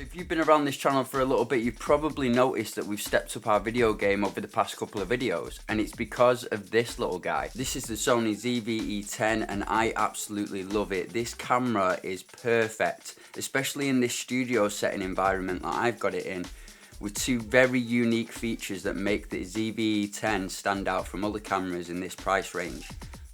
So if you've been around this channel for a little bit, you've probably noticed that we've stepped up our video game over the past couple of videos, and it's because of this little guy. This is the Sony ZV E10 and I absolutely love it. This camera is perfect, especially in this studio setting environment that I've got it in, with two very unique features that make the ZV E10 stand out from other cameras in this price range.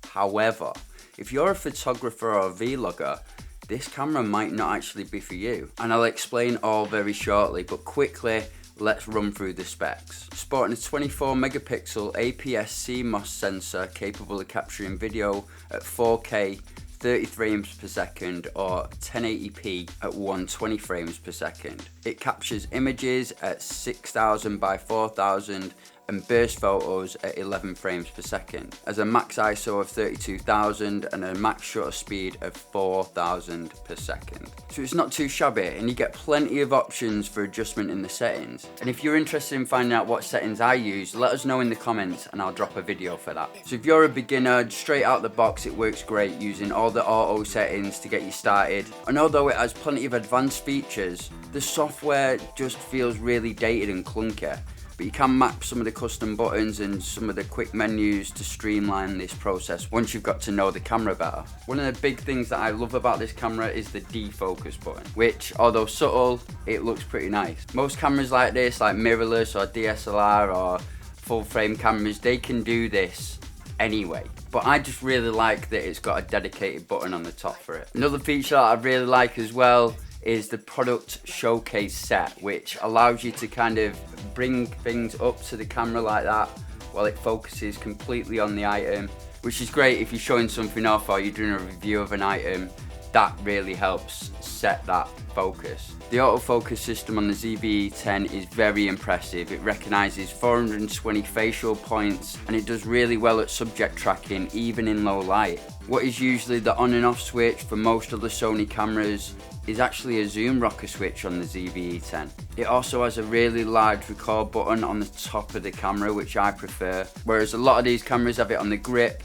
However, if you're a photographer or a vlogger, this camera might not actually be for you, and I'll explain all very shortly, but quickly let's run through the specs. Sporting a 24 megapixel APS CMOS sensor capable of capturing video at 4K 30 frames per second or 1080p at 120 frames per second. It captures images at 6000 by 4000 and burst photos at 11 frames per second, as a max ISO of 32,000 and a max shutter speed of 4,000 per second. So it's not too shabby, and you get plenty of options for adjustment in the settings. And if you're interested in finding out what settings I use, let us know in the comments and I'll drop a video for that. So if you're a beginner, straight out the box it works great using all the auto settings to get you started. And although it has plenty of advanced features, the software just feels really dated and clunky. But you can map some of the custom buttons and some of the quick menus to streamline this process once you've got to know the camera better. One of the big things that I love about this camera is the defocus button, which, although subtle, it looks pretty nice. Most cameras like this, like mirrorless or DSLR or full frame cameras, they can do this anyway. But I just really like that it's got a dedicated button on the top for it. Another feature that I really like as well is the product showcase set, which allows you to kind of bring things up to the camera like that while it focuses completely on the item, which is great if you're showing something off or you're doing a review of an item. That really helps set that focus. The autofocus system on the ZV E10 is very impressive. It recognises 420 facial points and it does really well at subject tracking even in low light. What is usually the on and off switch for most of the Sony cameras is actually a zoom rocker switch on the ZV E10. It also has a really large record button on the top of the camera, which I prefer, whereas a lot of these cameras have it on the grip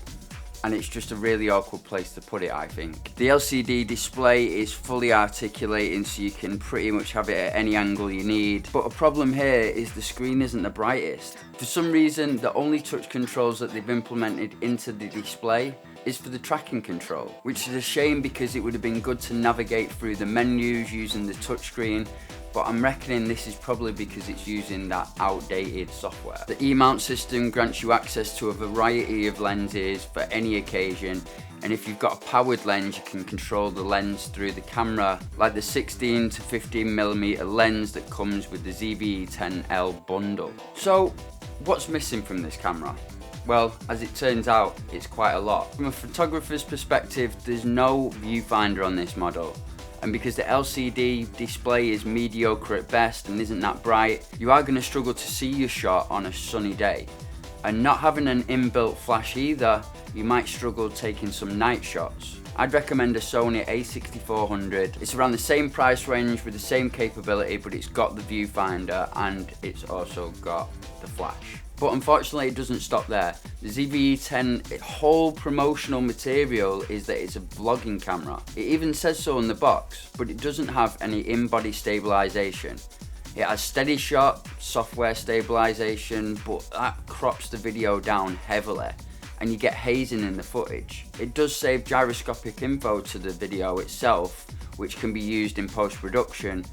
and it's just a really awkward place to put it, I think. The LCD display is fully articulating, so you can pretty much have it at any angle you need. But a problem here is the screen isn't the brightest. For some reason, the only touch controls that they've implemented into the display is for the tracking control, which is a shame because it would have been good to navigate through the menus using the touchscreen, but I'm reckoning this is probably because it's using that outdated software. The E-mount system grants you access to a variety of lenses for any occasion, and if you've got a powered lens you can control the lens through the camera, like the 16 to 15mm lens that comes with the ZV E10L bundle. So what's missing from this camera? Well, as it turns out, it's quite a lot. From a photographer's perspective, there's no viewfinder on this model. And because the LCD display is mediocre at best and isn't that bright, you are going to struggle to see your shot on a sunny day. And not having an inbuilt flash either, you might struggle taking some night shots. I'd recommend a Sony a6400. It's around the same price range with the same capability, but it's got the viewfinder and it's also got the flash. But unfortunately it doesn't stop there. The ZV E10 whole promotional material is that it's a vlogging camera. It even says so in the box, but it doesn't have any in-body stabilization. It has steady shot, software stabilization, but that crops the video down heavily and you get hazing in the footage. It does save gyroscopic info to the video itself, which can be used in post-production,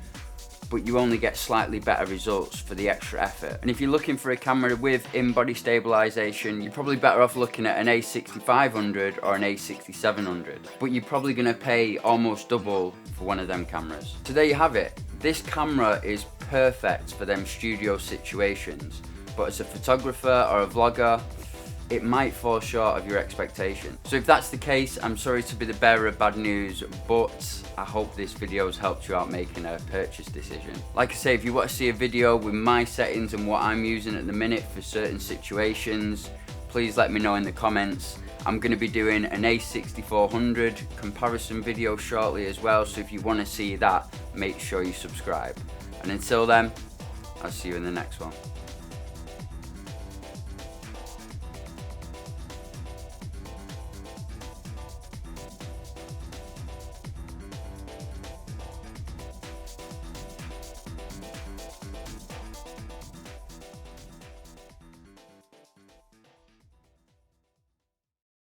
but you only get slightly better results for the extra effort. And if you're looking for a camera with in-body stabilization, you're probably better off looking at an a6500 or an a6700. But you're probably gonna pay almost double for one of them cameras. So there you have it. This camera is perfect for them studio situations, but as a photographer or a vlogger, it might fall short of your expectation. So if that's the case, I'm sorry to be the bearer of bad news, but I hope this video has helped you out making a purchase decision. Like I say, if you want to see a video with my settings and what I'm using at the minute for certain situations, please let me know in the comments. I'm going to be doing an a6400 comparison video shortly as well, so if you want to see that, make sure you subscribe. And until then, I'll see you in the next one.